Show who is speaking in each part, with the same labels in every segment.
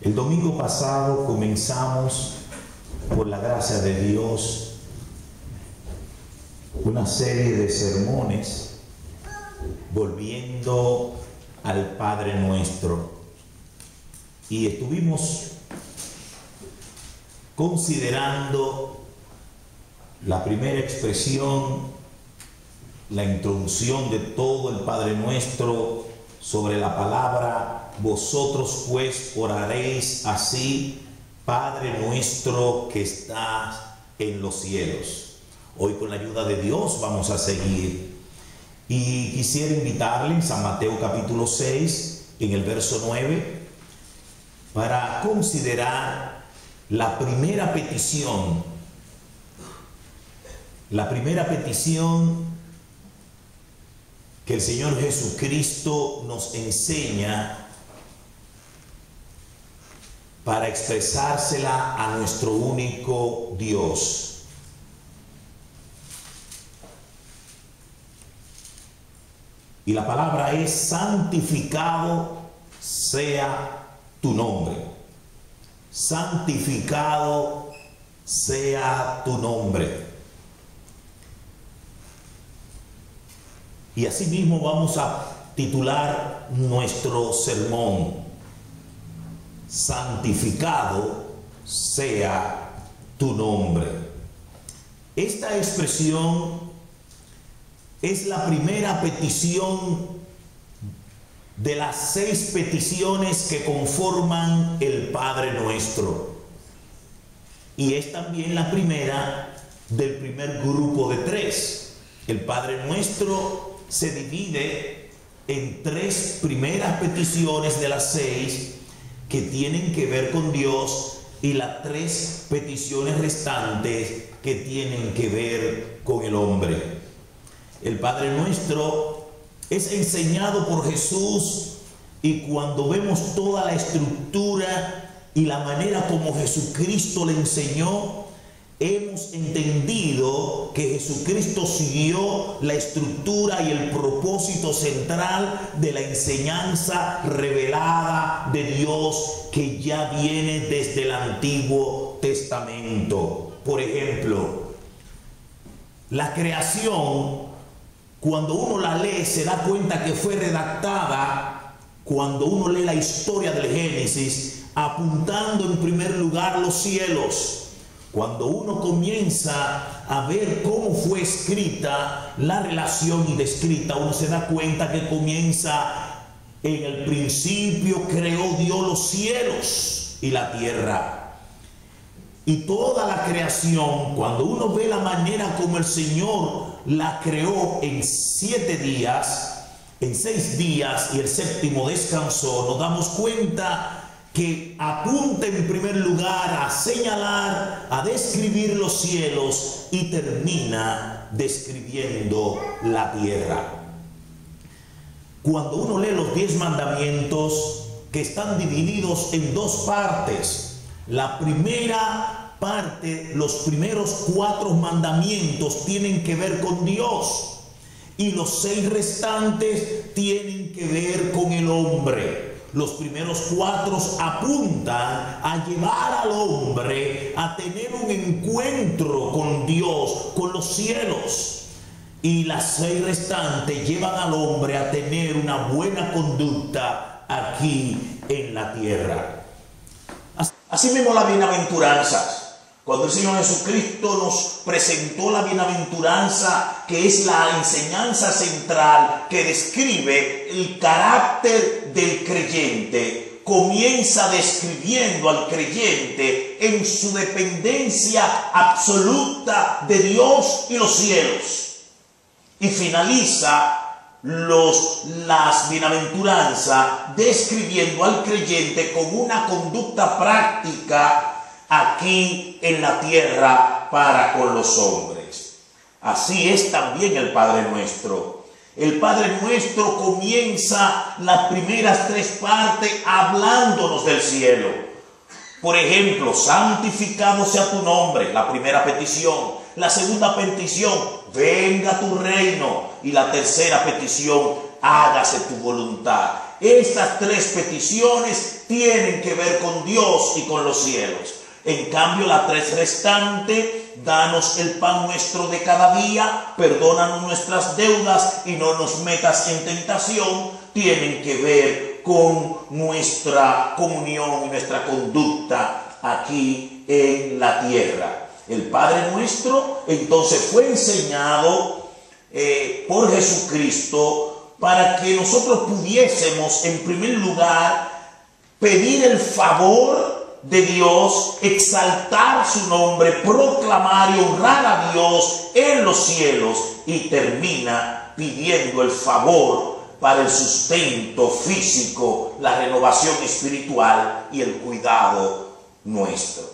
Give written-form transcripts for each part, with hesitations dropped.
Speaker 1: El domingo pasado comenzamos, por la gracia de Dios, una serie de sermones volviendo al Padre Nuestro. Y estuvimos considerando la primera expresión, la introducción de todo el Padre Nuestro sobre la palabra: vosotros pues oraréis así: Padre nuestro que estás en los cielos. Hoy, con la ayuda de Dios, vamos a seguir. Y quisiera invitarles a Mateo capítulo 6, en el verso 9, para considerar la primera petición. La primera petición que el Señor Jesucristo nos enseña para expresársela a nuestro único Dios. Y la palabra es: santificado sea tu nombre. Santificado sea tu nombre. Y así mismo vamos a titular nuestro sermón: santificado sea tu nombre. Esta expresión es la primera petición de las 6 peticiones que conforman el Padre Nuestro. Y es también la primera del primer grupo de 3. El Padre Nuestro se divide en 3 primeras peticiones de las 6 que tienen que ver con Dios, y las 3 peticiones restantes que tienen que ver con el hombre. El Padre Nuestro es enseñado por Jesús, y cuando vemos toda la estructura y la manera como Jesucristo le enseñó, hemos entendido que Jesucristo siguió la estructura y el propósito central de la enseñanza revelada de Dios, que ya viene desde el Antiguo Testamento. Por ejemplo, la creación, cuando uno la lee, se da cuenta que fue redactada, cuando uno lee la historia del Génesis, apuntando en primer lugar los cielos. Cuando uno comienza a ver cómo fue escrita la relación y descrita, uno se da cuenta que comienza: en el principio creó Dios los cielos y la tierra. Y toda la creación, cuando uno ve la manera como el Señor la creó en 7 días, en 6 días, y el séptimo descansó, nos damos cuenta que apunta en primer lugar a señalar, a describir los cielos, y termina describiendo la tierra. Cuando uno lee los 10 mandamientos, que están divididos en 2 partes, la primera parte, los primeros 4 mandamientos tienen que ver con Dios, y los 6 restantes tienen que ver con el hombre. Los primeros 4 apuntan a llevar al hombre a tener un encuentro con Dios, con los cielos. Y las 6 restantes llevan al hombre a tener una buena conducta aquí en la tierra. Así mismo las bienaventuranzas. Cuando el Señor Jesucristo nos presentó la bienaventuranza, que es la enseñanza central que describe el carácter del creyente, comienza describiendo al creyente en su dependencia absoluta de Dios y los cielos, y finaliza las bienaventuranzas describiendo al creyente con una conducta práctica aquí en la tierra para con los hombres. Así es también el Padre Nuestro. El Padre Nuestro comienza las primeras 3 partes hablándonos del cielo. Por ejemplo, santificado sea tu nombre, la primera petición. La segunda petición: venga tu reino. Y la tercera petición: hágase tu voluntad. Estas tres peticiones tienen que ver con Dios y con los cielos. En cambio, las tres restantes, danos el pan nuestro de cada día, perdónanos nuestras deudas y no nos metas en tentación, tienen que ver con nuestra comunión y nuestra conducta aquí en la tierra. El Padre Nuestro entonces fue enseñado por Jesucristo para que nosotros pudiésemos en primer lugar pedir el favor de Dios, exaltar su nombre, proclamar y honrar a Dios en los cielos, y termina pidiendo el favor para el sustento físico, la renovación espiritual y el cuidado nuestro.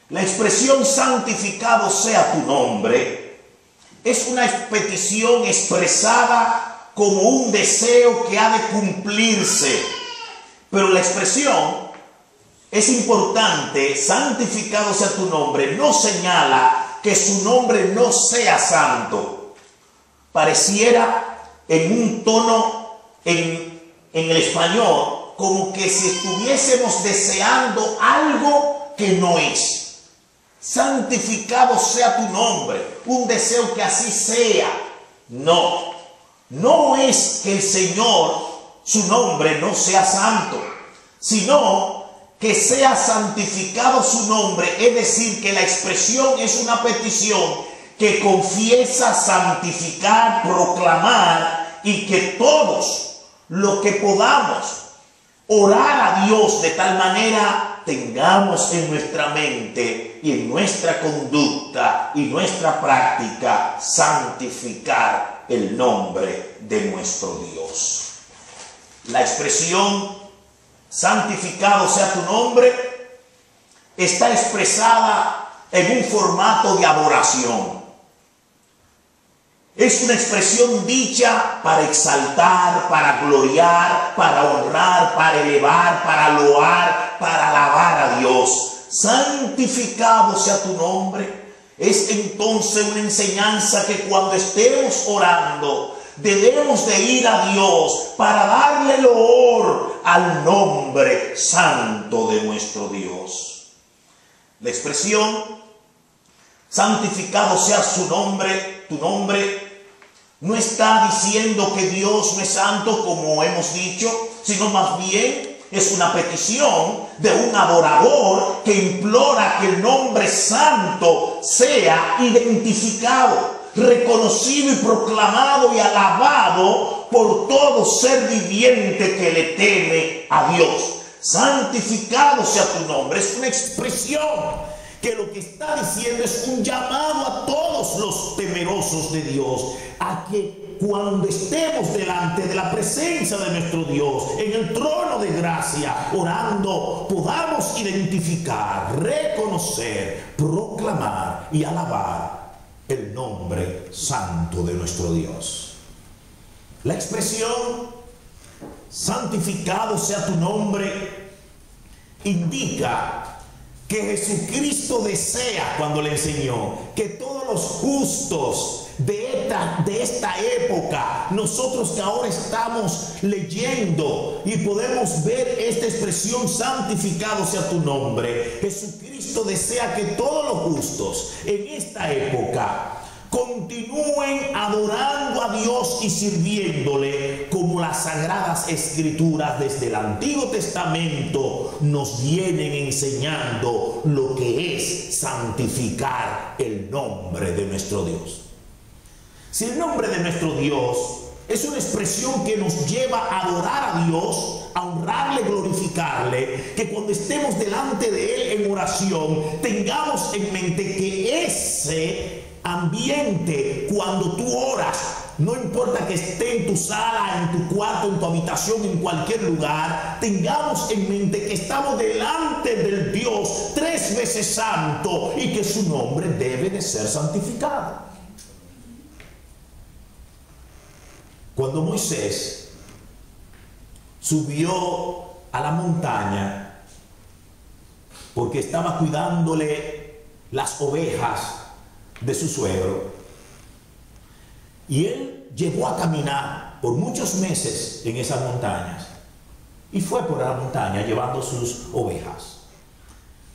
Speaker 1: La expresión santificado sea tu nombre es una petición expresada como un deseo que ha de cumplirse, pero la expresión es importante, santificado sea tu nombre, no señala que su nombre no sea santo. Pareciera en un tono en el español como que si estuviésemos deseando algo que no es. Santificado sea tu nombre, un deseo que así sea. No, no es que el Señor, su nombre no sea santo, sino que sea santificado su nombre, es decir, que la expresión es una petición que confiesa santificar, proclamar, y que todos lo que podamos orar a Dios de tal manera tengamos en nuestra mente y en nuestra conducta y nuestra práctica santificar el nombre de nuestro Dios. La expresión santificado sea tu nombre está expresada en un formato de adoración. Es una expresión dicha para exaltar, para gloriar, para honrar, para elevar, para loar, para alabar a Dios. Santificado sea tu nombre. Es entonces una enseñanza que cuando estemos orando debemos de ir a Dios para darle loor al nombre santo de nuestro Dios. La expresión santificado sea su nombre, tu nombre, no está diciendo que Dios no es santo como hemos dicho, sino más bien es una petición de un adorador que implora que el nombre santo sea identificado, reconocido y proclamado y alabado por todo ser viviente que le teme a Dios. Santificado sea tu nombre. Es una expresión que lo que está diciendo es un llamado a todos los temerosos de Dios a que cuando estemos delante de la presencia de nuestro Dios en el trono de gracia orando, podamos identificar, reconocer, proclamar y alabar el nombre santo de nuestro Dios. La expresión santificado sea tu nombre indica que Jesucristo desea, cuando le enseñó, que todos los justos de esta época, nosotros que ahora estamos leyendo y podemos ver esta expresión santificado sea tu nombre, Jesucristo desea que todos los justos en esta época continúen adorando a Dios y sirviéndole como las sagradas escrituras desde el Antiguo Testamento nos vienen enseñando lo que es santificar el nombre de nuestro Dios. Si el nombre de nuestro Dios es una expresión que nos lleva a adorar a Dios, a honrarle, glorificarle, que cuando estemos delante de Él en oración tengamos en mente que ese ambiente, cuando tú oras, no importa que esté en tu sala, en tu cuarto, en tu habitación, en cualquier lugar, tengamos en mente que estamos delante del Dios 3 veces santo y que su nombre debe de ser santificado. Cuando Moisés subió a la montaña porque estaba cuidándole las ovejas de su suegro, y él llegó a caminar por muchos meses en esas montañas y fue por la montaña llevando sus ovejas.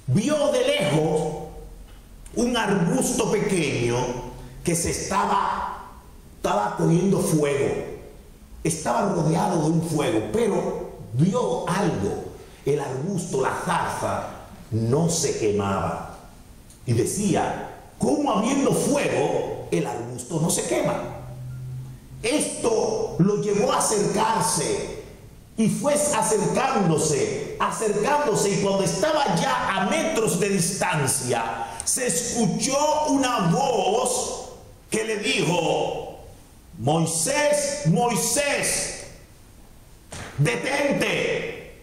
Speaker 1: Vio de lejos un arbusto pequeño que se estaba cogiendo fuego. Estaba rodeado de un fuego, pero vio algo. El arbusto, la zarza, no se quemaba. Y decía, ¿cómo habiendo fuego el arbusto no se quema? Esto lo llevó a acercarse y fue acercándose, y cuando estaba ya a metros de distancia, se escuchó una voz que le dijo, Moisés, Moisés, detente.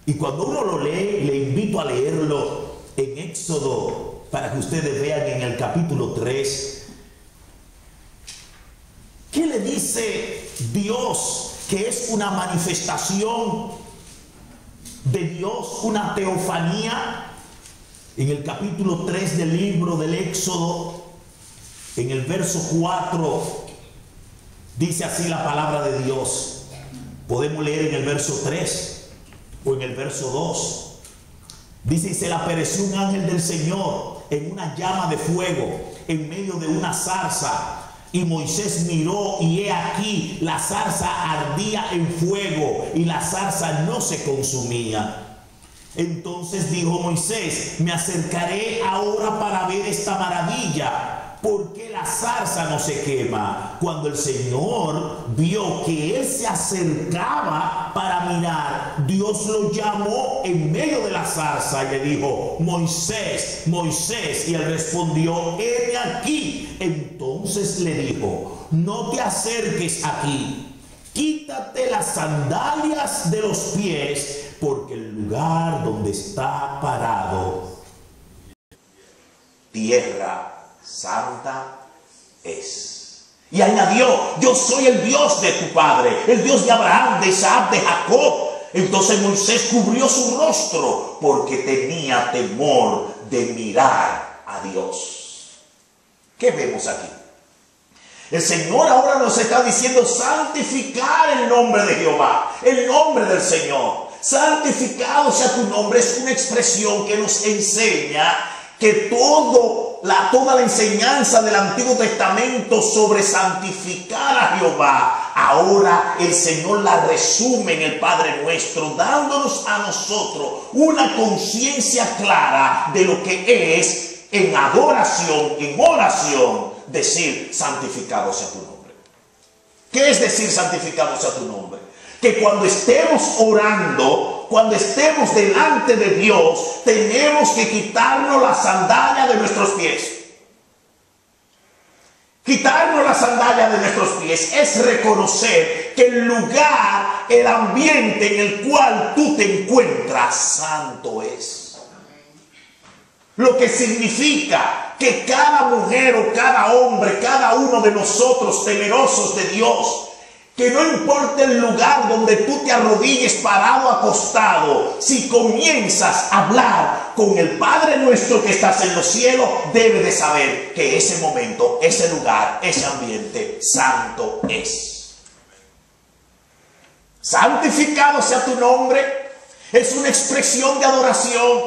Speaker 1: Y cuando uno lo lee, le invito a leerlo en Éxodo para que ustedes vean en el capítulo 3. ¿Qué le dice Dios? Que es una manifestación de Dios, una teofanía. En el capítulo 3 del libro del Éxodo, en el verso 4, dice así la palabra de Dios. Podemos leer en el verso 3 o en el verso 2. Dice, y se le apareció un ángel del Señor en una llama de fuego en medio de una zarza. Y Moisés miró y he aquí la zarza ardía en fuego y la zarza no se consumía. Entonces dijo Moisés, me acercaré ahora para ver esta maravilla, ¿por qué la zarza no se quema? Cuando el Señor vio que él se acercaba para mirar, Dios lo llamó en medio de la zarza y le dijo, Moisés, Moisés, y él respondió, heme aquí. Entonces le dijo, no te acerques aquí, quítate las sandalias de los pies, porque el lugar donde está parado, tierra santa es. Y añadió, yo soy el Dios de tu padre, el Dios de Abraham, de Isaac, de Jacob. Entonces Moisés cubrió su rostro porque tenía temor de mirar a Dios. ¿Qué vemos aquí? El Señor ahora nos está diciendo santificar el nombre de Jehová, el nombre del Señor. Santificado sea tu nombre es una expresión que nos enseña que toda la enseñanza del Antiguo Testamento sobre santificar a Jehová, ahora el Señor la resume en el Padre Nuestro, dándonos a nosotros una conciencia clara de lo que es en adoración, en oración, decir santificado sea tu nombre. ¿Qué es decir santificado sea tu nombre? Que cuando estemos orando, cuando estemos delante de Dios, tenemos que quitarnos la sandalia de nuestros pies. Quitarnos la sandalia de nuestros pies es reconocer que el lugar, el ambiente en el cual tú te encuentras, santo es. Lo que significa que cada mujer o cada hombre, cada uno de nosotros temerosos de Dios, que no importa el lugar donde tú te arrodilles parado, acostado, si comienzas a hablar con el Padre nuestro que estás en los cielos, debe de saber que ese momento, ese lugar, ese ambiente santo es. Santificado sea tu nombre es una expresión de adoración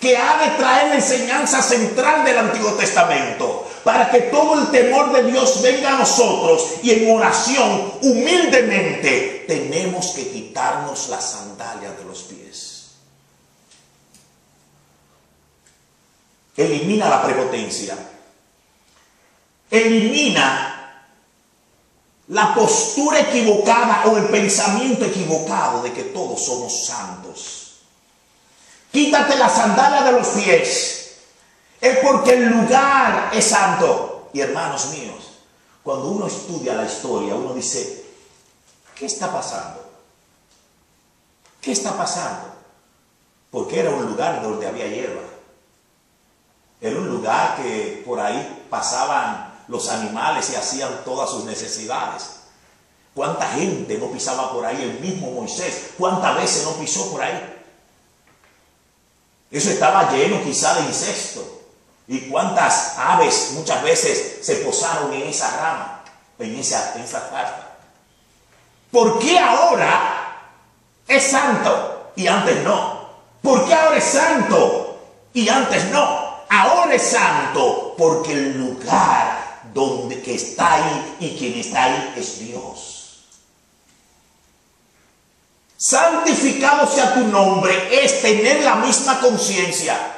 Speaker 1: que ha de traer la enseñanza central del Antiguo Testamento, para que todo el temor de Dios venga a nosotros y en oración, humildemente, tenemos que quitarnos las sandalias de los pies. Elimina la prepotencia. Elimina la postura equivocada o el pensamiento equivocado de que todos somos santos. Quítate la sandalia de los pies. Es porque el lugar es santo. Y hermanos míos, cuando uno estudia la historia, uno dice, ¿qué está pasando? ¿Qué está pasando? Porque era un lugar donde había hierba. Era un lugar que por ahí pasaban los animales y hacían todas sus necesidades. ¿Cuánta gente no pisaba por ahí? El mismo Moisés, ¿cuántas veces no pisó por ahí? Eso estaba lleno quizá de incesto. Y cuántas aves muchas veces se posaron en esa rama, en esa zarza.
Speaker 2: ¿Por qué ahora es santo y antes no? ¿Por qué ahora es santo y antes no? Ahora es santo porque el lugar donde que está ahí y quien está ahí es Dios. Santificado sea tu nombre es tener la misma conciencia.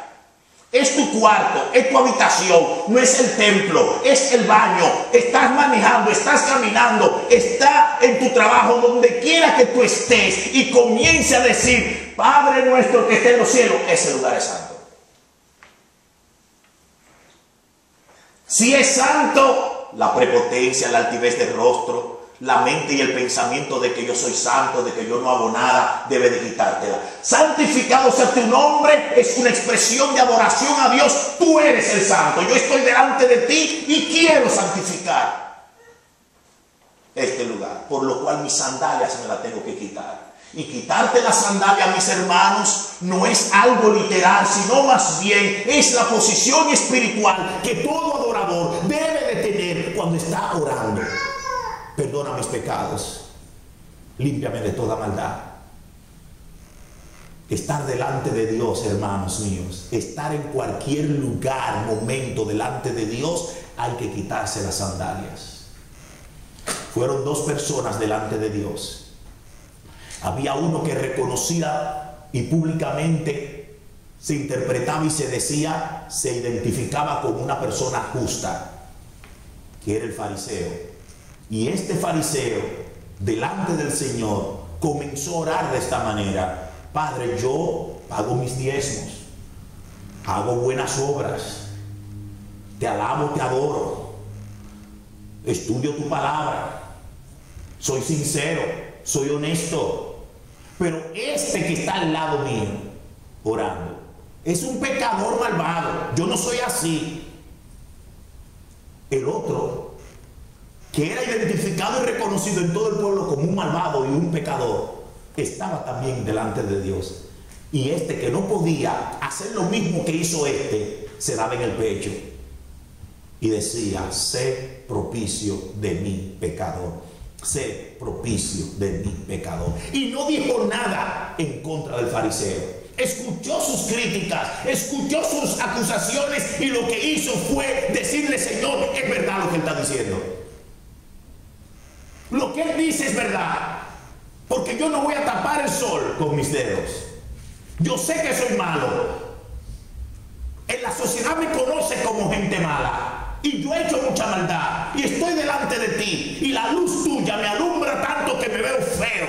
Speaker 2: Es tu cuarto, es tu habitación, no es el templo, es el baño. Estás manejando, estás caminando, está en tu trabajo, donde quiera que tú estés y comience a decir, Padre nuestro que está en los cielos, ese lugar es santo. Si es santo, la prepotencia, la altivez del rostro, la mente y el pensamiento de que yo soy santo, de que yo no hago nada, debe de quitártela. Santificado sea tu nombre es una expresión de adoración a Dios. Tú eres el santo. Yo estoy delante de ti y quiero santificar este lugar, por lo cual mis sandalias me las tengo que quitar. Y quitarte las sandalias, mis hermanos, no es algo literal, sino más bien es la posición espiritual que todo adorador debe de tener cuando está orando. Perdona mis pecados, límpiame de toda maldad. Estar delante de Dios, hermanos míos, estar en cualquier lugar, momento delante de Dios, hay que quitarse las sandalias. Fueron dos personas delante de Dios. Había uno que reconocía y públicamente se interpretaba y se decía, se identificaba como una persona justa, que era el fariseo. Y este fariseo, delante del Señor, comenzó a orar de esta manera: Padre, yo pago mis diezmos, hago buenas obras, te alabo, te adoro, estudio tu palabra, soy sincero, soy honesto. Pero este que está al lado mío, orando, es un pecador malvado. Yo no soy así. El otro, que era identificado y reconocido en todo el pueblo como un malvado y un pecador, estaba también delante de Dios. Y este, que no podía hacer lo mismo que hizo este, se daba en el pecho y decía: sé propicio de mi pecador, sé propicio de mi pecador. Y no dijo nada en contra del fariseo. Escuchó sus críticas, escuchó sus acusaciones, y lo que hizo fue decirle: Señor, es verdad lo que él está diciendo. Lo que él dice es verdad, porque yo no voy a tapar el sol con mis dedos. Yo sé que soy malo. En la sociedad me conoce como gente mala, y yo he hecho mucha maldad, y estoy delante de ti, y la luz tuya me alumbra tanto que me veo feo,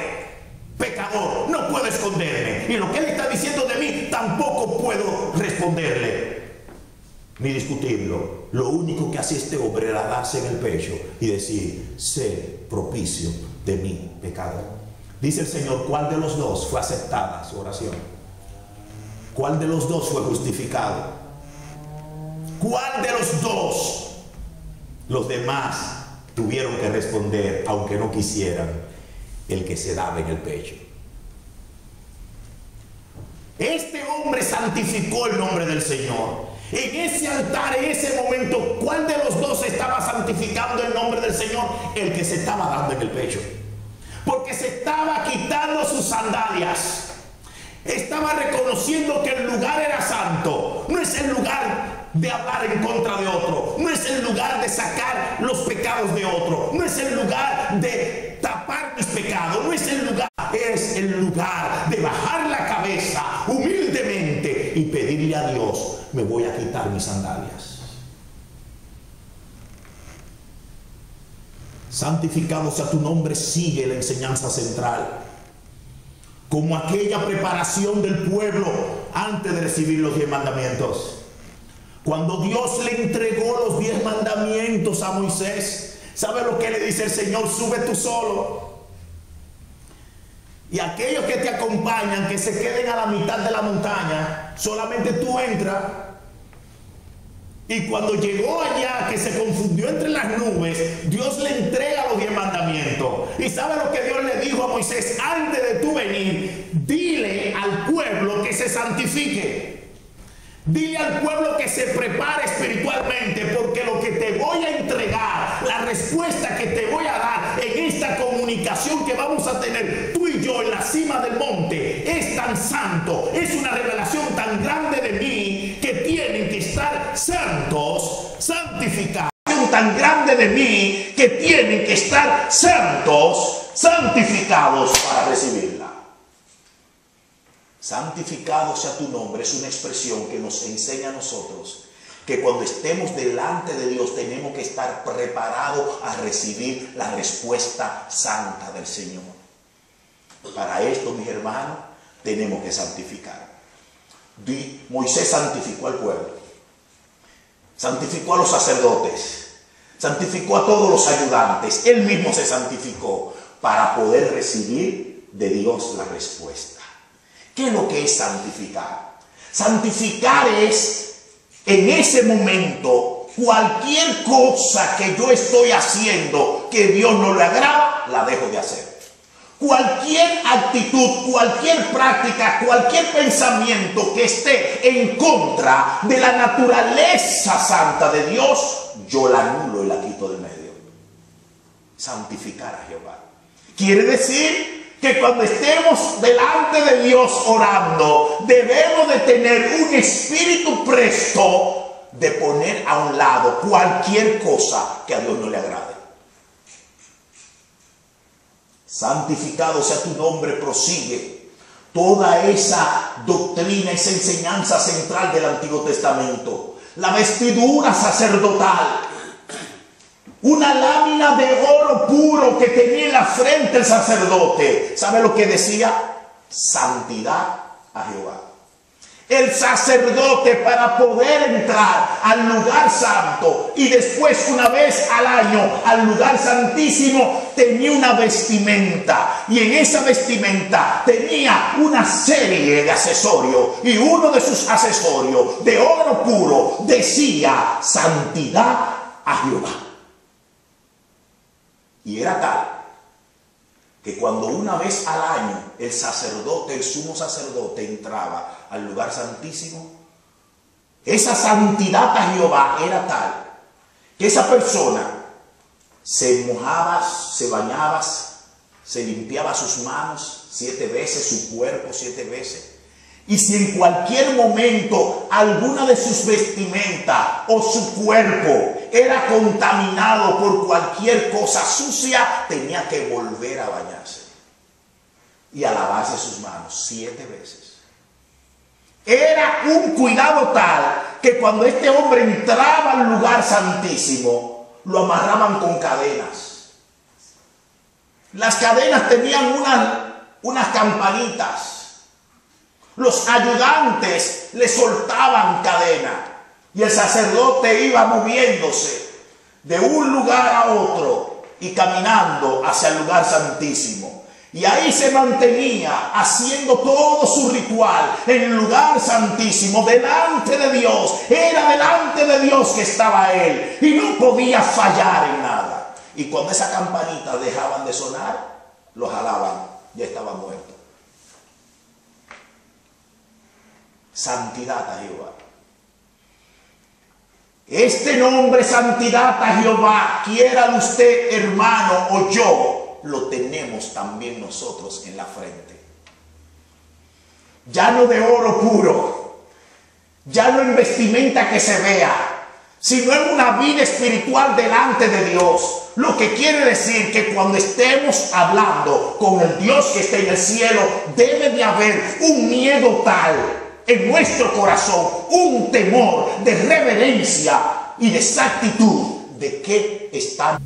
Speaker 2: pecador, no puedo esconderme. Y lo que él está diciendo de mí tampoco puedo responderle ni discutirlo. Lo único que hacía este hombre era darse en el pecho y decir: sé propicio de mi pecado. Dice el Señor: ¿cuál de los dos fue aceptada su oración? ¿Cuál de los dos fue justificado? ¿Cuál de los dos? Los demás tuvieron que responder, aunque no quisieran, el que se daba en el pecho. Este hombre santificó el nombre del Señor. En ese altar, en ese momento, ¿cuál de los dos estaba santificando el nombre del Señor? El que se estaba dando en el pecho. Porque se estaba quitando sus sandalias. Estaba reconociendo que el lugar era santo. No es el lugar de hablar en contra de otro. No es el lugar de sacar los pecados de otro. No es el lugar de tapar mis pecados. No es el lugar. Es el lugar de bajar la cabeza humildemente y pedirle a Dios: me voy a quitar mis sandalias. Santificado sea tu nombre, sigue la enseñanza central, como aquella preparación del pueblo antes de recibir los 10 mandamientos. Cuando Dios le entregó los 10 mandamientos a Moisés, ¿sabe lo que le dice el Señor? Sube tú solo, y aquellos que te acompañan, que se queden a la mitad de la montaña, solamente tú entras. Y cuando llegó allá, que se confundió entre las nubes, Dios le entrega los 10 mandamientos. ¿Y sabe lo que Dios le dijo a Moisés? Antes de tú venir, dile al pueblo que se santifique. Dile al pueblo que se prepare espiritualmente, porque lo que te voy a entregar, la respuesta que te voy a dar en esta comunidad,
Speaker 1: comunicación que vamos a tener tú y yo en la cima del monte es tan santo, es una revelación tan grande de mí que tienen que estar santos, santificados. Tan grande de mí que tienen que estar santos, santificados para recibirla. Santificado sea tu nombre es una expresión que nos enseña a nosotros que cuando estemos delante de Dios tenemos que estar preparados a recibir la respuesta santa del Señor. Para esto, mis hermanos, tenemos que santificar. Moisés santificó al pueblo, santificó a los sacerdotes, santificó a todos los ayudantes. Él mismo se santificó para poder recibir de Dios la respuesta. ¿Qué es lo que es santificar? Santificar es, en ese momento, cualquier cosa que yo estoy haciendo que Dios no le agrada, la dejo de hacer. Cualquier actitud, cualquier práctica, cualquier pensamiento que esté en contra de la naturaleza santa de Dios, yo la anulo y la quito del medio. Santificar a Jehová quiere decir que cuando estemos delante de Dios orando, debemos de tener un espíritu presto de poner a un lado cualquier cosa que a Dios no le agrade. Santificado sea tu nombre, prosigue toda esa doctrina, esa enseñanza central del Antiguo Testamento. La vestidura sacerdotal, una lámina de oro puro que tenía en la frente el sacerdote. ¿Sabe lo que decía? Santidad a Jehová. El sacerdote, para poder entrar al lugar santo y después una vez al año al lugar santísimo, tenía una vestimenta, y en esa vestimenta tenía una serie de accesorios, y uno de sus accesorios de oro puro decía santidad a Jehová. Y era tal que cuando una vez al año el sacerdote, el sumo sacerdote, entraba al lugar santísimo, esa santidad a Jehová era tal que esa persona se mojaba, se bañaba, se limpiaba sus manos 7 veces, su cuerpo 7 veces. Y si en cualquier momento alguna de sus vestimentas o su cuerpo era contaminado por cualquier cosa sucia, tenía que volver a bañarse y a lavarse sus manos 7 veces. Era un cuidado tal que cuando este hombre entraba al lugar santísimo, lo amarraban con cadenas. Las cadenas tenían unas campanitas. Los ayudantes le soltaban cadena y el sacerdote iba moviéndose de un lugar a otro y caminando hacia el lugar santísimo. Y ahí se mantenía haciendo todo su ritual en el lugar santísimo, delante de Dios. Era delante de Dios que estaba él y no podía fallar en nada. Y cuando esa campanita dejaban de sonar, lo jalaban, ya estaba muerto. Santidad a Jehová. Este nombre, santidad a Jehová, quiera usted, hermano, o yo, lo tenemos también nosotros en la frente. Ya no de oro puro, ya no en vestimenta que se vea, sino en una vida espiritual delante de Dios. Lo que quiere decir que cuando estemos hablando con el Dios que está en el cielo, debe de haber un miedo tal en nuestro corazón, un temor de reverencia y de exactitud de que está.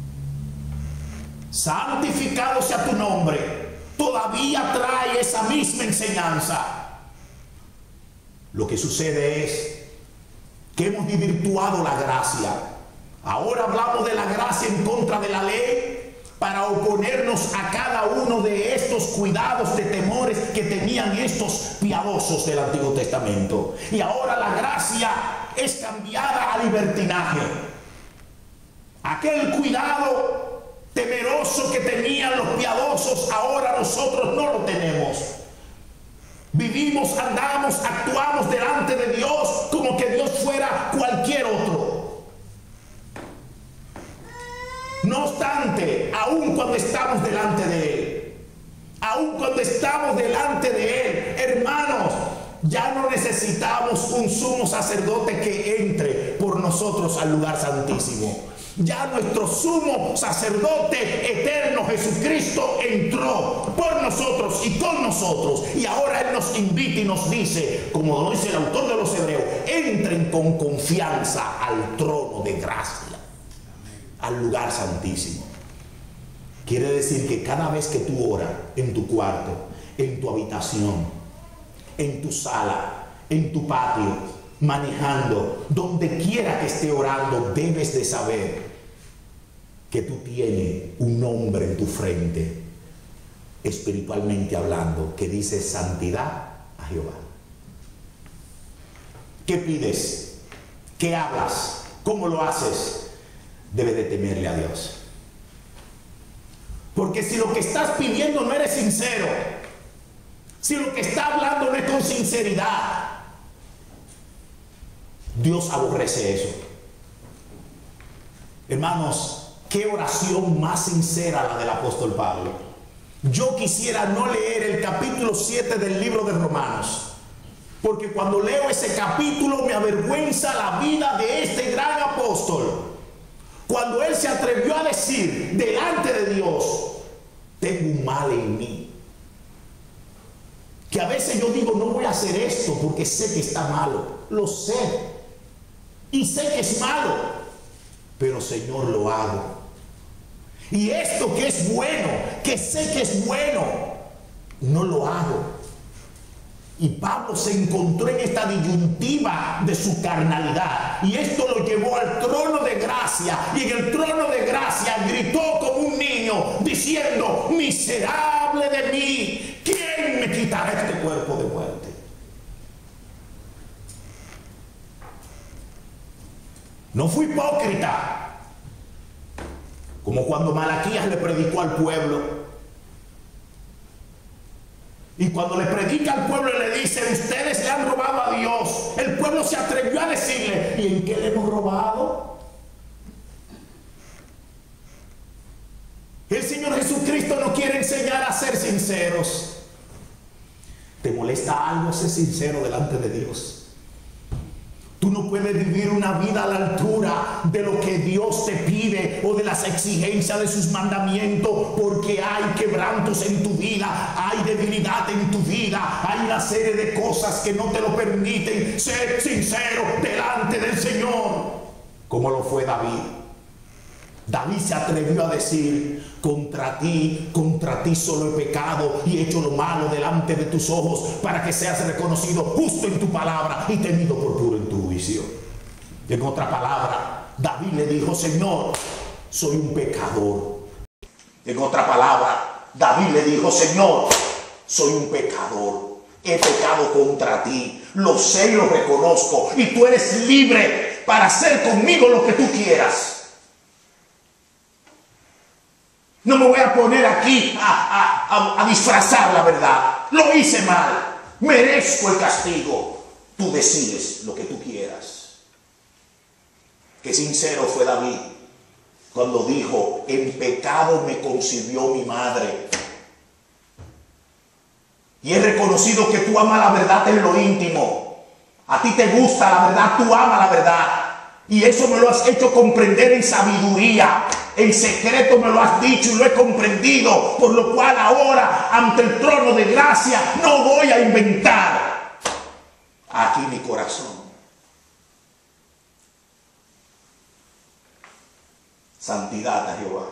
Speaker 1: Santificado sea tu nombre. Todavía trae esa misma enseñanza. Lo que sucede es que hemos desvirtuado la gracia. Ahora hablamos de la gracia en contra de la ley para oponernos a cada uno de estos cuidados de temores que tenían estos piadosos del Antiguo Testamento. Y ahora la gracia es cambiada a libertinaje. Aquel cuidado temeroso que tenían los piadosos, ahora nosotros no lo tenemos. Vivimos, andamos, actuamos delante de Dios como que Dios fuera cualquier otro. No obstante, aun cuando estamos delante de
Speaker 2: Ya no necesitamos un sumo sacerdote que entre por nosotros al lugar santísimo. Ya nuestro sumo sacerdote eterno Jesucristo entró por nosotros y con nosotros. Y ahora Él nos invita y nos dice, como lo dice el autor de los Hebreos, entren con confianza al trono de gracia, al lugar santísimo. Quiere decir que cada vez que tú oras en tu cuarto, en tu habitación, en tu sala, en tu patio, manejando, donde quiera que esté orando, debes de saber que tú tienes un nombre en tu frente, espiritualmente hablando, que dice santidad a Jehová. ¿Qué pides? ¿Qué hablas? ¿Cómo lo haces? Debes de temerle a Dios. Porque si lo que estás pidiendo no eres sincero, si lo que estás hablando no es con sinceridad, Dios aborrece eso. Hermanos, qué oración más sincera la del apóstol Pablo. Yo quisiera no leer el capítulo 7 del libro de Romanos, porque cuando leo ese capítulo me avergüenza la vida de este gran apóstol. Cuando él se atrevió a decir delante de Dios, tengo un mal en mí, que a veces yo digo, no voy a hacer esto porque sé que está malo, lo sé, y sé que es malo, pero Señor, lo hago. Y esto que es bueno, que sé que es bueno, no lo hago. Y Pablo se encontró en esta disyuntiva de su carnalidad, y esto lo llevó al trono de gracia, y en el trono de gracia gritó como un niño diciendo, miserable de mí, ¿quién me quitará este cuerpo de muerte? No fue hipócrita, como cuando Malaquías le predicó al pueblo. Y cuando le predica al pueblo y le dice, ustedes le han robado a Dios, el pueblo se atrevió a decirle, ¿y en qué le hemos robado? El Señor Jesucristo nos quiere enseñar a ser sinceros. ¿Te molesta algo ser sincero delante de Dios? Tú no puedes vivir una vida a la altura de lo que Dios te pide o de las exigencias de sus mandamientos, porque hay quebrantos en tu vida, hay debilidad en tu vida, hay una serie de cosas que no te lo permiten ser sincero delante del Señor, como lo fue David. David se atrevió a decir, contra ti solo he pecado y he hecho lo malo delante de tus ojos, para que seas reconocido justo en tu palabra y tenido por puro en tu juicio. En otra palabra, David le dijo, Señor, soy un pecador. En otra palabra, David le dijo, Señor, soy un pecador. He pecado contra ti, lo sé y lo reconozco, y tú eres libre para hacer conmigo lo que tú quieras. No me voy a poner aquí a disfrazar la verdad. Lo hice mal, merezco el castigo. Tú decides lo que tú quieras. Qué sincero fue David cuando dijo, en pecado me concibió mi madre. Y he reconocido que tú amas la verdad en lo íntimo. A ti te gusta la verdad, tú amas la verdad. Y eso me lo has hecho comprender en sabiduría. En secreto me lo has dicho y lo he comprendido. Por lo cual ahora, ante el trono de gracia, no voy a inventar aquí mi corazón. Santidad a Jehová.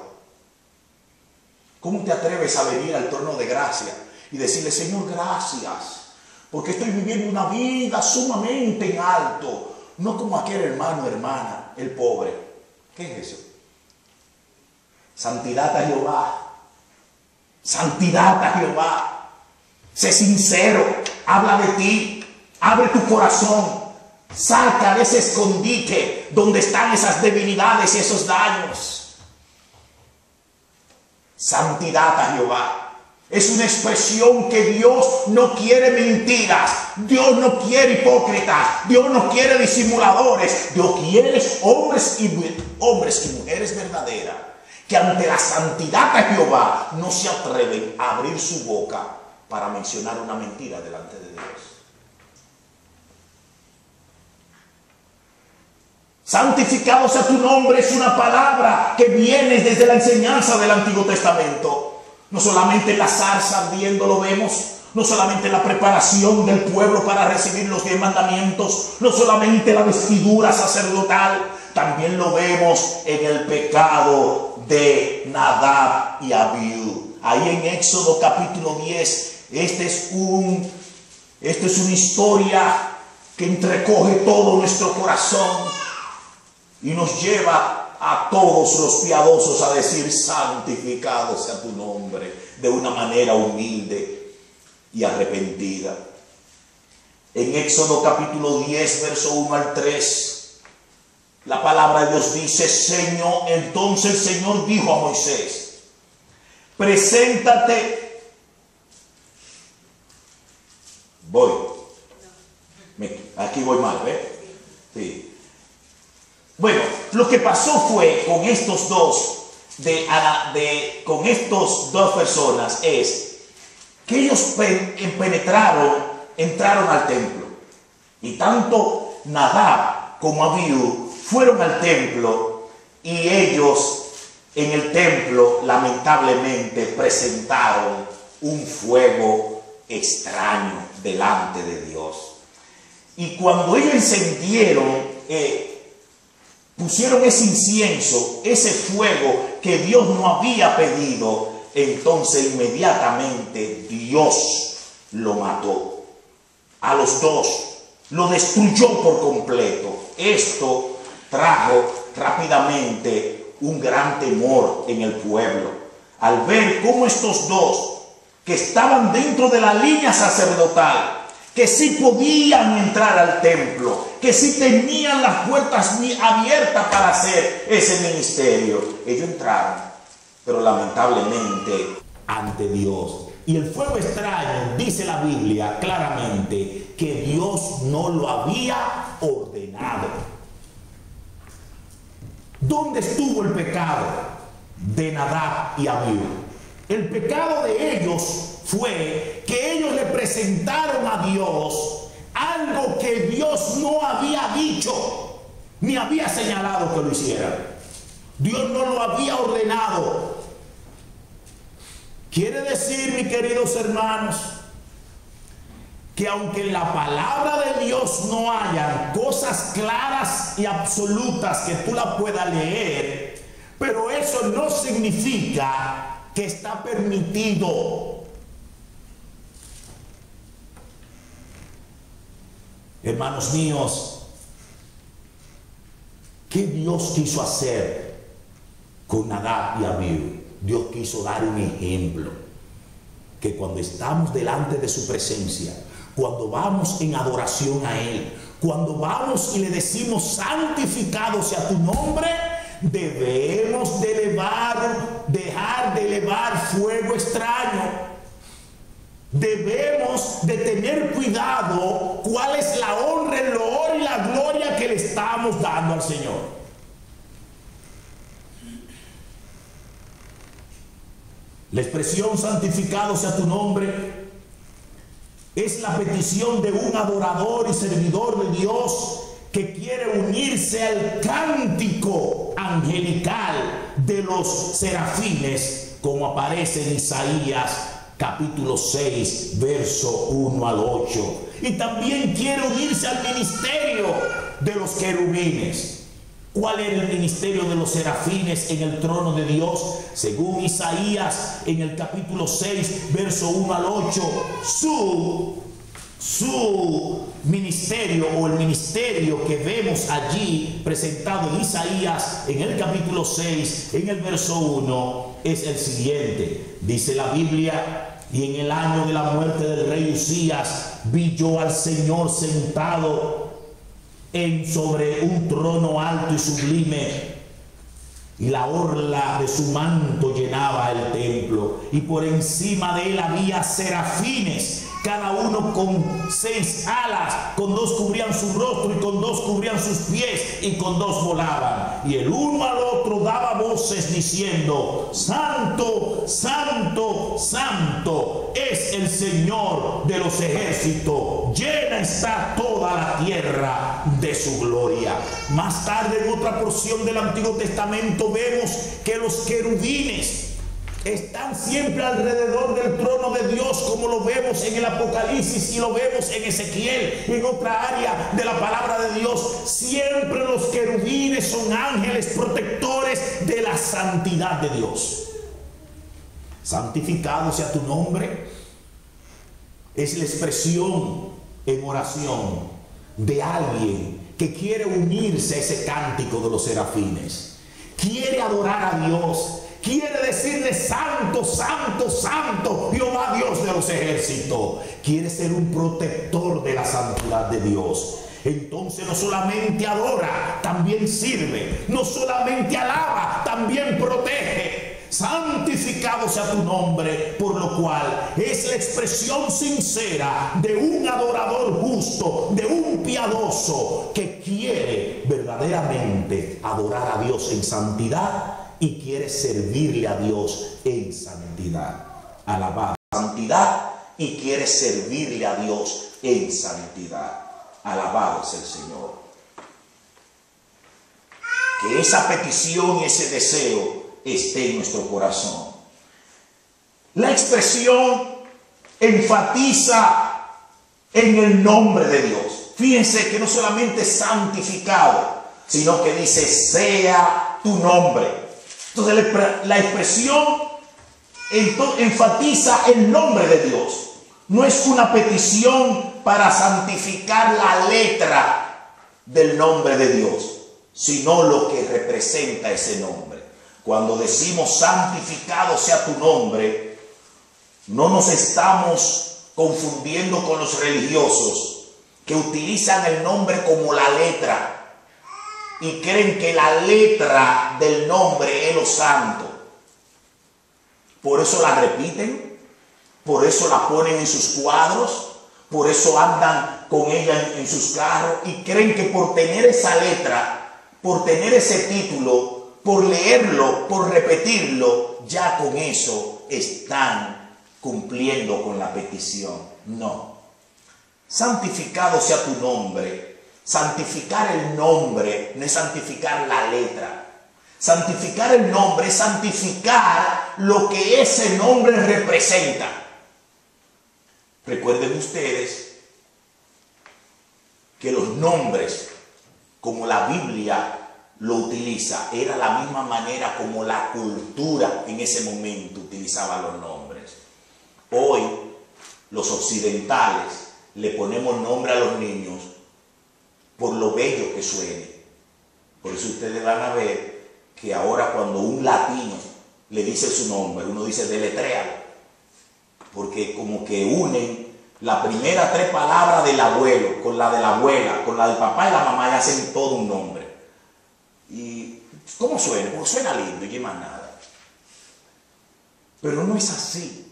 Speaker 2: ¿Cómo te atreves a venir al trono de gracia y decirle, Señor, gracias, porque estoy viviendo una vida sumamente en alto? No como aquel hermano, hermana, el pobre. ¿Qué es eso? Santidad a Jehová. Santidad a Jehová. Sé sincero. Habla de ti. Abre tu corazón. Saca de ese escondite donde están esas debilidades y esos daños. Santidad a Jehová. Es una expresión que Dios no quiere mentiras. Dios no quiere hipócritas. Dios no quiere disimuladores. Dios quiere hombres y mujeres verdaderas, que ante la santidad de Jehová no se atreven a abrir su boca para mencionar una mentira delante de Dios. Santificado sea tu nombre es una palabra que viene desde la enseñanza del Antiguo Testamento. No solamente en la zarza ardiendo lo vemos, no solamente la preparación del pueblo para recibir los 10 mandamientos, no solamente la vestidura sacerdotal, también lo vemos en el pecado de Nadab y Abiú. Ahí en Éxodo capítulo 10, esta es una historia que entrecoge todo nuestro corazón y nos lleva a todos los piadosos a decir: santificado sea tu nombre, de una manera humilde y arrepentida. En Éxodo capítulo 10, verso 1 al 3, la palabra de Dios dice: entonces el Señor dijo a Moisés: preséntate. Aquí voy mal, ¿ves? Sí. Bueno, lo que pasó fue con estos dos, con estos dos personas, es que ellos entraron al templo. Y tanto Nadab como Abiú fueron al templo, y ellos en el templo lamentablemente presentaron un fuego extraño delante de Dios. Y cuando ellos encendieron, pusieron ese incienso, ese fuego que Dios no había pedido, entonces inmediatamente Dios lo mató. A los dos lo destruyó por completo. Esto trajo rápidamente un gran temor en el pueblo, al ver cómo estos dos, que estaban dentro de la línea sacerdotal, que sí podían entrar al templo, que sí tenían las puertas abiertas para hacer ese ministerio, ellos entraron, pero lamentablemente ante Dios. Y el fuego extraño, dice la Biblia claramente, que Dios no lo había ordenado. ¿Dónde estuvo el pecado de Nadab y Abiú? El pecado de ellos fue que ellos le presentaron a Dios algo que Dios no había dicho, ni había señalado que lo hicieran. Dios no lo había ordenado. Quiere decir, mis queridos hermanos, que aunque en la palabra de Dios no hayan cosas claras y absolutas que tú la puedas leer, pero eso no significa que está permitido. Hermanos míos, ¿qué Dios quiso hacer con Nadab y Abiú? Dios quiso dar un ejemplo, que cuando estamos delante de su presencia, cuando vamos en adoración a Él, cuando vamos y le decimos: santificado sea tu nombre, debemos de dejar de elevar fuego extraño. Debemos de tener cuidado cuál es la honra, el loor y la gloria que le estamos dando al Señor. La expresión santificado sea tu nombre es la petición de un adorador y servidor de Dios que quiere unirse al cántico angelical de los serafines, como aparece en Isaías capítulo 6, verso 1 al 8. Y también quiere unirse al ministerio de los querubines. ¿Cuál era el ministerio de los serafines en el trono de Dios? Según Isaías, en el capítulo 6, verso 1 al 8, su ministerio, o el ministerio que vemos allí presentado en Isaías, en el capítulo 6, en el verso 1, es el siguiente. Dice la Biblia: y en el año de la muerte del rey Usías, vi yo al Señor sentado sobre un trono alto y sublime, y la orla de su manto llenaba el templo, y por encima de él había serafines
Speaker 1: cada uno con 6 alas, con 2 cubrían su rostro y con 2 cubrían sus pies y con 2 volaban. Y el uno al otro daba voces diciendo: Santo, Santo, Santo es el Señor de los ejércitos, llena está toda la tierra de su gloria. Más tarde, en otra porción del Antiguo Testamento, vemos que los querubines están siempre alrededor del trono de Dios, como lo vemos en el Apocalipsis y lo vemos en Ezequiel y en otra área de la palabra de Dios. Siempre los querubines son ángeles protectores de la santidad de Dios. Santificado sea tu nombre es la expresión en oración de alguien que quiere unirse a ese cántico de los serafines, quiere adorar a Dios, quiere decirle: Santo, Santo, Santo, Jehová Dios de los ejércitos. Quiere ser un protector de la santidad de Dios. Entonces no solamente adora, también sirve. No solamente alaba, también protege. Santificado sea tu nombre, por lo cual es la expresión sincera de un adorador justo, de un piadoso que quiere verdaderamente adorar a Dios en santidad y quiere servirle a Dios en santidad. Alabado, santidad, y quiere servirle a Dios en santidad. Alabado es el Señor. Que esa petición y ese deseo esté en nuestro corazón. La expresión enfatiza en el nombre de Dios. Fíjense que no solamente santificado, sino que dice: sea tu nombre. Entonces la expresión enfatiza el nombre de Dios. No es una petición para santificar la letra del nombre de Dios, sino lo que representa ese nombre. Cuando decimos santificado sea tu nombre, no nos estamos confundiendo con los religiosos que utilizan el nombre como la letra y creen que la letra del nombre es lo santo. Por eso la repiten, por eso la ponen en sus cuadros, por eso andan con ella en sus carros y creen que por tener esa letra, por tener ese título, por leerlo, por repetirlo, ya con eso están cumpliendo con la petición. No. Santificado sea tu nombre. Santificar el nombre no es santificar la letra. Santificar el nombre es santificar lo que ese nombre representa. Recuerden ustedes que los nombres, como la Biblia lo utiliza, era la misma manera como la cultura en ese momento utilizaba los nombres. Hoy los occidentales le ponemos nombre a los niños por lo bello que suene. Por eso ustedes van a ver que ahora cuando un latino le dice su nombre, uno dice deletréalo, porque como que unen las primeras 3 palabras del abuelo con la de la abuela, con la del papá y la mamá, y hacen todo un nombre. ¿Y cómo suena? Porque suena lindo y más nada. Pero no es así.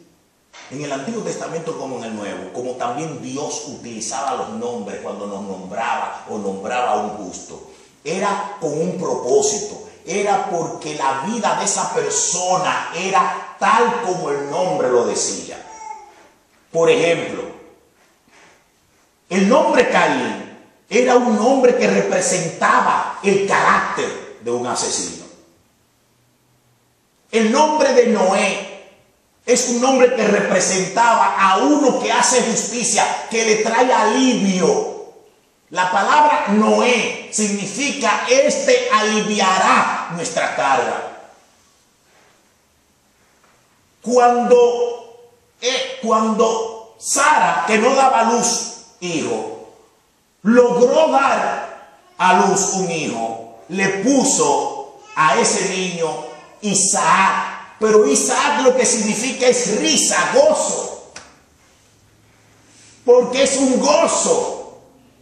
Speaker 1: En el Antiguo Testamento como en el Nuevo, como también Dios utilizaba los nombres cuando nos nombraba o nombraba a un justo, era con un propósito, era porque la vida de esa persona era tal como el nombre lo decía. Por ejemplo, el nombre Caín era un nombre que representaba el carácter de un asesino. El nombre de Noé es un nombre que representaba a uno que hace justicia, que le trae alivio. La palabra Noé significa: este aliviará nuestra carga. Cuando Sara, que no daba a luz hijo, logró dar a luz un hijo, le puso a ese niño Isaac. Pero Isaac lo que significa es risa, gozo. Porque es un gozo.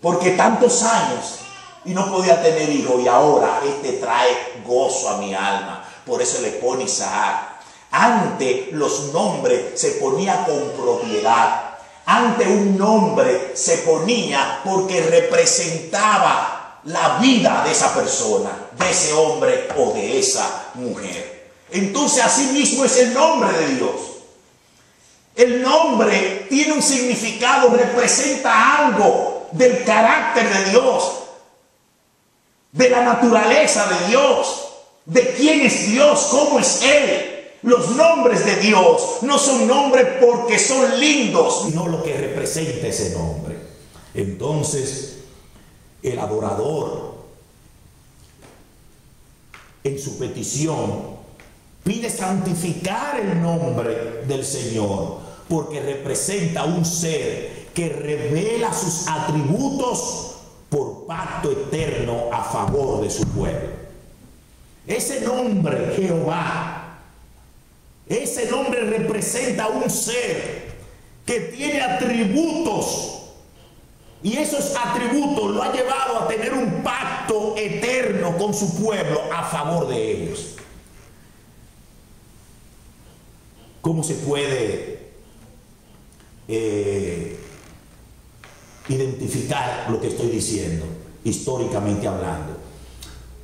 Speaker 1: Porque tantos años y no podía tener hijo, y ahora este trae gozo a mi alma. Por eso le pone Isaac. Antes los nombres se ponían con propiedad.
Speaker 2: ante un nombre se ponía porque representaba la vida de esa persona, de ese hombre o de esa mujer. Entonces así mismo es el nombre de Dios. El nombre tiene un significado, representa algo del carácter de Dios, de la naturaleza de Dios, de quién es Dios, cómo es Él. Los nombres de Dios no son nombres porque son lindos, sino lo que representa ese nombre. Entonces, el adorador, en su petición, pide santificar el nombre del Señor, porque representa un ser que revela sus atributos por pacto eterno a favor de su pueblo. Ese nombre, Jehová, ese nombre representa un ser que tiene atributos, y esos atributos lo ha llevado a tener un pacto eterno con su pueblo a favor de ellos. ¿Cómo se puede identificar lo que estoy diciendo, históricamente hablando?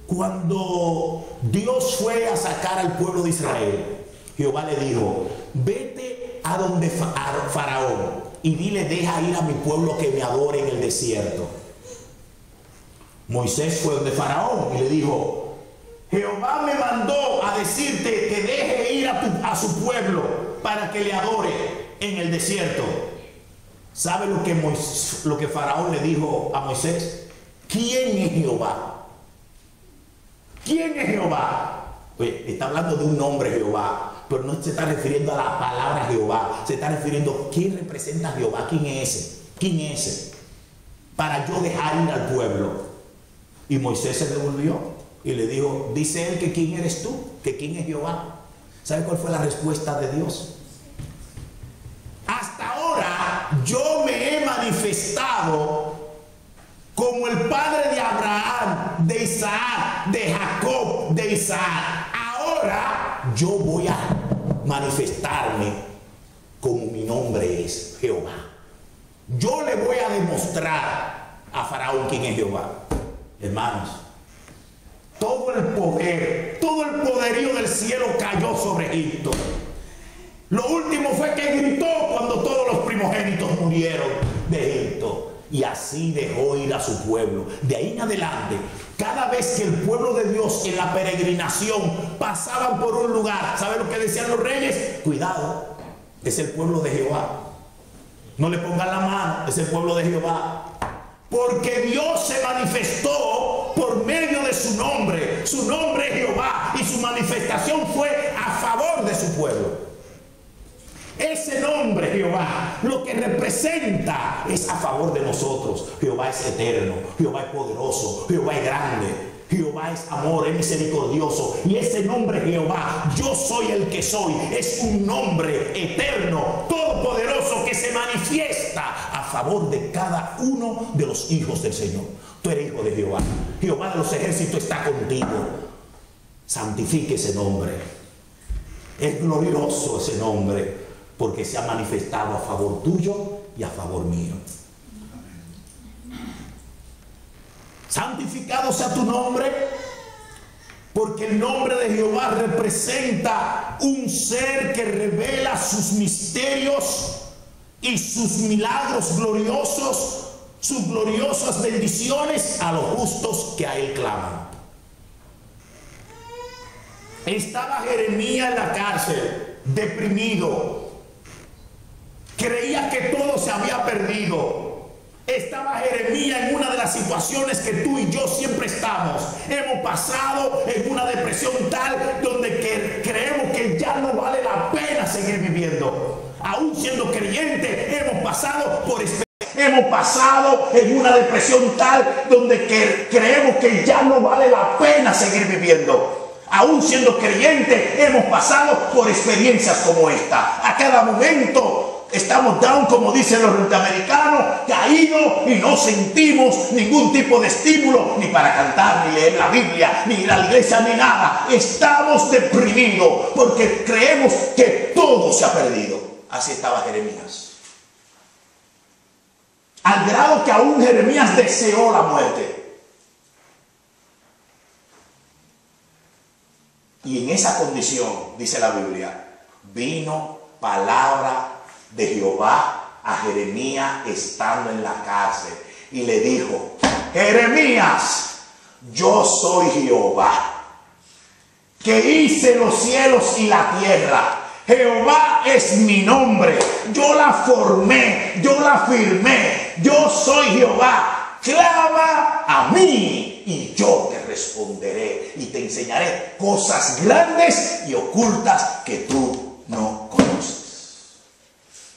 Speaker 2: Cuando Dios fue a sacar al pueblo de Israel, Jehová le dijo: vete a donde Faraón y dile, deja ir a mi pueblo que me adore en el desierto. Moisés fue donde Faraón y le dijo: Jehová me mandó a decirte que deje ir a su pueblo para que le adore en el desierto. ¿Sabe lo que Faraón le dijo a Moisés? ¿Quién es Jehová? ¿Quién es Jehová? Pues está hablando de un nombre, Jehová, pero no se está refiriendo a la palabra Jehová. Se está refiriendo a quién representa a Jehová. ¿Quién es ese? ¿Quién es ese? Para yo dejar ir al pueblo. Y Moisés se devolvió y le dijo: dice él que quién eres tú, que quién es Jehová. ¿Sabe cuál fue la respuesta de Dios? Hasta ahora yo me he manifestado como el padre de Abraham, de Isaac, de Jacob, de Isaac. Ahora yo voy a manifestarme como mi nombre es Jehová. Yo le voy a demostrar a Faraón quién es Jehová. Hermanos, todo el poder, todo el poderío del cielo cayó sobre Egipto. Lo último fue que gritó cuando todos los primogénitos murieron de Egipto. Y así dejó ir a su pueblo. De ahí en adelante, cada vez que el pueblo de Dios en la peregrinación pasaban por un lugar, ¿saben lo que decían los reyes? Cuidado, es el pueblo de Jehová. No le pongan la mano, es el pueblo de Jehová. Porque Dios se manifestó por medio de su nombre. Su nombre es Jehová y su manifestación fue a favor de su pueblo. Ese nombre, Jehová, lo que representa es a favor de nosotros. Jehová es eterno, Jehová es poderoso, Jehová es grande, Jehová es amor, es misericordioso. Y ese nombre, Jehová, yo soy el que soy, es un nombre eterno, todopoderoso, que se manifiesta a favor de cada uno de los hijos del Señor. Tú eres hijo de Jehová. Jehová de los ejércitos está contigo. Santifique ese nombre. Es glorioso ese nombre, porque se ha manifestado a favor tuyo y a favor mío. Santificado sea tu nombre, porque el nombre de Jehová representa un ser que revela sus misterios y sus milagros gloriosos, sus gloriosas bendiciones a los justos que a él claman. Estaba Jeremías en la cárcel, deprimido. Creía que todo se había perdido. Estaba Jeremías en una de las situaciones que tú y yo siempre estamos. Hemos pasado en una depresión tal donde creemos que ya no vale la pena seguir viviendo. Aún siendo creyentes, hemos pasado en una depresión tal donde creemos que ya no vale la pena seguir viviendo. Aún siendo creyentes, hemos pasado por experiencias como esta. A cada momento estamos down, como dicen los norteamericanos, caídos, y no sentimos ningún tipo de estímulo, ni para cantar, ni leer la Biblia, ni ir a la iglesia, ni nada. Estamos deprimidos porque creemos que todo se ha perdido. Así estaba Jeremías. al grado que aún Jeremías deseó la muerte. Y en esa condición, dice la Biblia, vino palabra de Jehová a Jeremías estando en la cárcel y le dijo: Jeremías, yo soy Jehová, que hice los cielos y la tierra. Jehová es mi nombre, yo la formé, yo la firmé, yo soy Jehová. Clama a mí y yo te responderé y te enseñaré cosas grandes y ocultas que tú no conoces.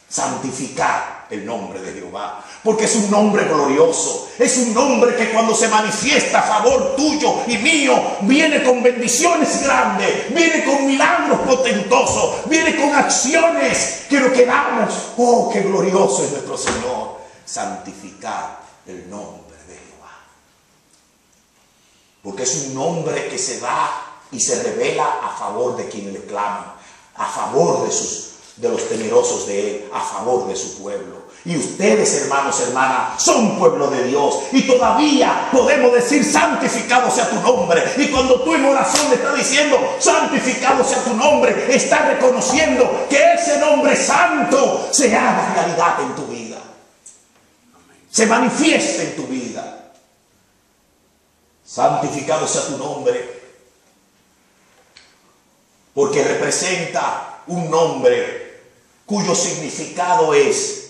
Speaker 2: Santificar el nombre de Jehová, porque es un nombre glorioso, es un nombre que cuando se manifiesta a favor tuyo y mío, viene con bendiciones grandes, viene con milagros potentosos, viene con acciones que nos quedamos: oh, qué glorioso es nuestro Señor. Santificar el nombre de Jehová, porque es un nombre que se da y se revela a favor de quien le clama, a favor de los temerosos de Él, a favor de su pueblo. Y ustedes, hermanos, hermanas, son pueblo de Dios. Y todavía podemos decir: santificado sea tu nombre. Y cuando tú en oración le estás diciendo: santificado sea tu nombre, estás reconociendo que ese nombre santo se haga realidad en tu vida, se manifieste en tu vida. Santificado sea tu nombre, porque representa un nombre cuyo significado es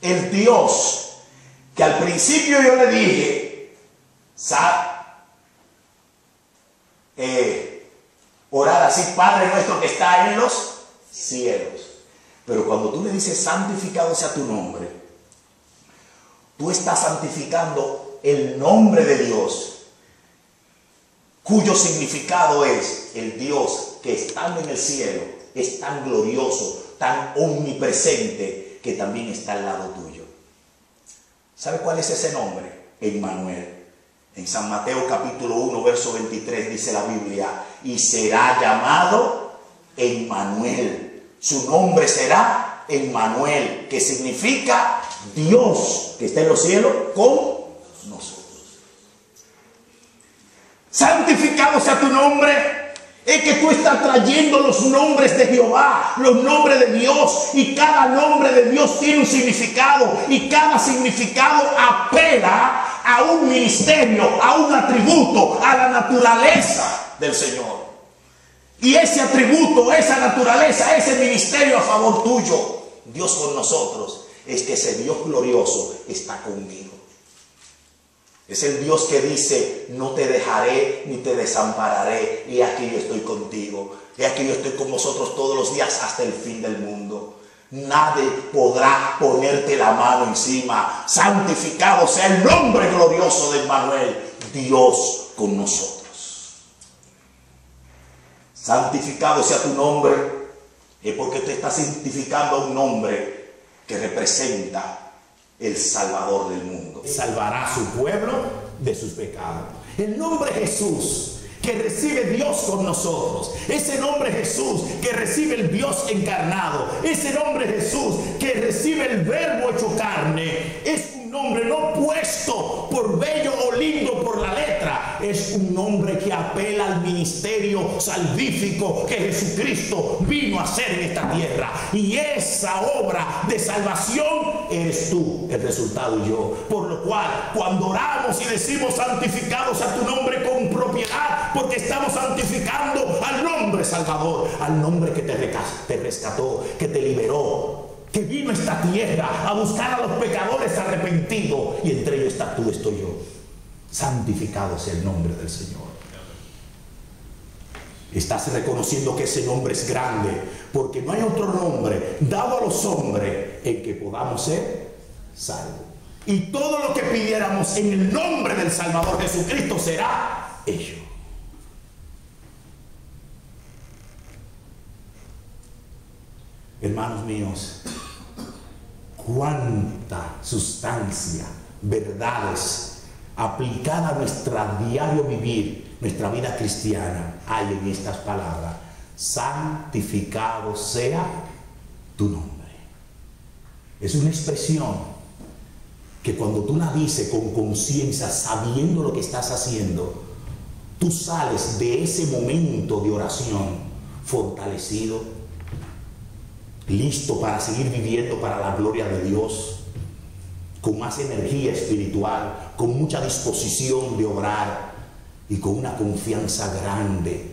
Speaker 2: el Dios que al principio yo le dije, orar así: Padre nuestro que está en los cielos. Pero cuando tú le dices santificado sea tu nombre, tú estás santificando el nombre de Dios, cuyo significado es el Dios que estando en el cielo es tan glorioso, tan omnipresente, que también está al lado tuyo. ¿Sabe cuál es ese nombre? Emmanuel. En San Mateo capítulo 1 verso 23 dice la Biblia: y será llamado Emmanuel. Su nombre será Emmanuel, que significa Dios que está en los cielos con nosotros. Santificado sea tu nombre. Es que tú estás trayendo los nombres de Jehová, los nombres de Dios, y cada nombre de Dios tiene un significado, y cada significado apela a un ministerio, a un atributo, a la naturaleza del Señor. Y ese atributo, esa naturaleza, ese ministerio a favor tuyo, Dios con nosotros, es que ese Dios glorioso está conmigo. Es el Dios que dice: no te dejaré ni te desampararé, y aquí yo estoy contigo, y aquí yo estoy con vosotros todos los días hasta el fin del mundo. Nadie podrá ponerte la mano encima. Santificado sea el nombre glorioso de Emmanuel, Dios con nosotros. Santificado sea tu nombre, es porque te estás santificando a un nombre que representa el Salvador del mundo. Salvará a su pueblo de sus pecados. El nombre Jesús, que recibe Dios con nosotros. Ese nombre Jesús, que recibe el Dios encarnado. Ese nombre Jesús, que recibe el Verbo hecho carne. Es un nombre no puesto por bello o lindo por la letra. Es un nombre que apela al ministerio salvífico que Jesucristo vino a hacer en esta tierra. Y esa obra de salvación eres tú, el resultado y yo. Por lo cual, cuando oramos y decimos: santificado sea tu nombre, con propiedad, porque estamos santificando al nombre Salvador, al nombre que te rescató, que te liberó, que vino a esta tierra a buscar a los pecadores arrepentidos, y entre ellos está tú, estoy yo. Santificado sea el nombre del Señor. Estás reconociendo que ese nombre es grande, porque no hay otro nombre dado a los hombres en que podamos ser salvos. Y todo lo que pidiéramos en el nombre del Salvador Jesucristo será hecho. Hermanos míos, cuánta sustancia, verdades aplicadas a nuestro diario vivir, nuestra vida cristiana, hay en estas palabras: santificado sea tu nombre. Es una expresión que cuando tú la dices con conciencia, sabiendo lo que estás haciendo, tú sales de ese momento de oración fortalecido, listo para seguir viviendo para la gloria de Dios, con más energía espiritual, con mucha disposición de obrar y con una confianza grande,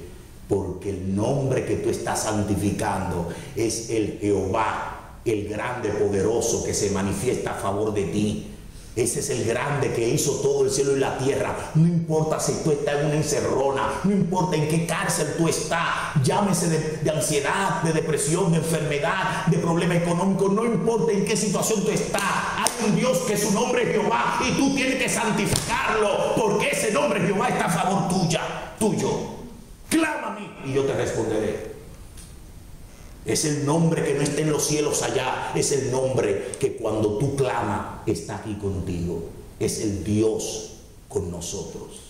Speaker 2: porque el nombre que tú estás santificando es el Jehová, el grande, poderoso, que se manifiesta a favor de ti. Ese es el grande que hizo todo el cielo y la tierra. No importa si tú estás en una encerrona, no importa en qué cárcel tú estás, llámese de ansiedad, de depresión, de enfermedad, de problema económico, no importa en qué situación tú estás. Hay un Dios que su nombre es Jehová y tú tienes que santificarlo, porque ese nombre Jehová está a favor tuyo. Clama a mí y yo te responderé. Es el nombre que no está en los cielos allá. Es el nombre que cuando tú clamas está aquí contigo. Es el Dios con nosotros.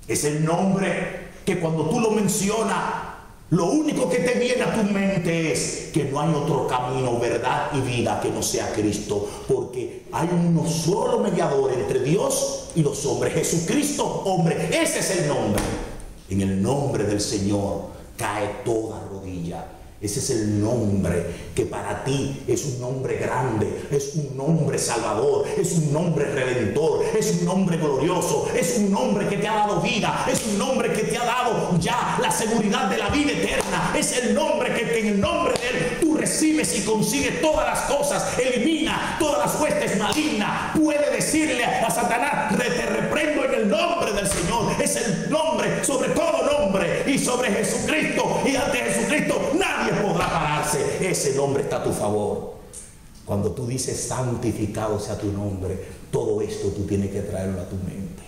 Speaker 2: Es el nombre que cuando tú lo mencionas, lo único que te viene a tu mente es que no hay otro camino, verdad y vida que no sea Cristo. Porque hay uno solo mediador entre Dios y los hombres. Jesucristo, hombre. Ese es el nombre. En el nombre del Señor cae toda rodilla. Ese es el nombre que para ti es un nombre grande, es un nombre salvador, es un nombre redentor, es un nombre glorioso, es un nombre que te ha dado vida, es un nombre que te ha dado ya la seguridad de la vida eterna. Es el nombre que en el nombre de Él tú recibes y consigues todas las cosas, elimina todas las huestes malignas. Puede decirle a Satanás: te reprendo en el nombre del Señor. Es el nombre sobre todo nombre, y sobre Jesucristo, y ante Jesucristo nadie podrá pararse. Ese nombre está a tu favor. Cuando tú dices santificado sea tu nombre, todo esto tú tienes que traerlo a tu mente.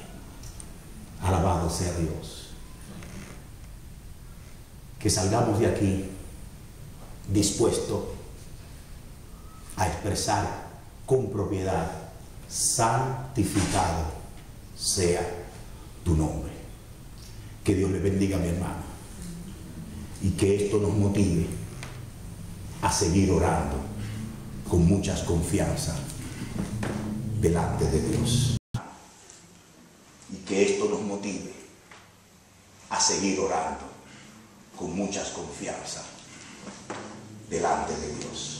Speaker 2: Alabado sea Dios. Que salgamos de aquí dispuestos a expresar con propiedad: santificado sea tu nombre. Que Dios le bendiga, mi hermano, y que esto nos motive a seguir orando con mucha confianza delante de Dios. Y que esto nos motive a seguir orando con mucha confianza delante de Dios.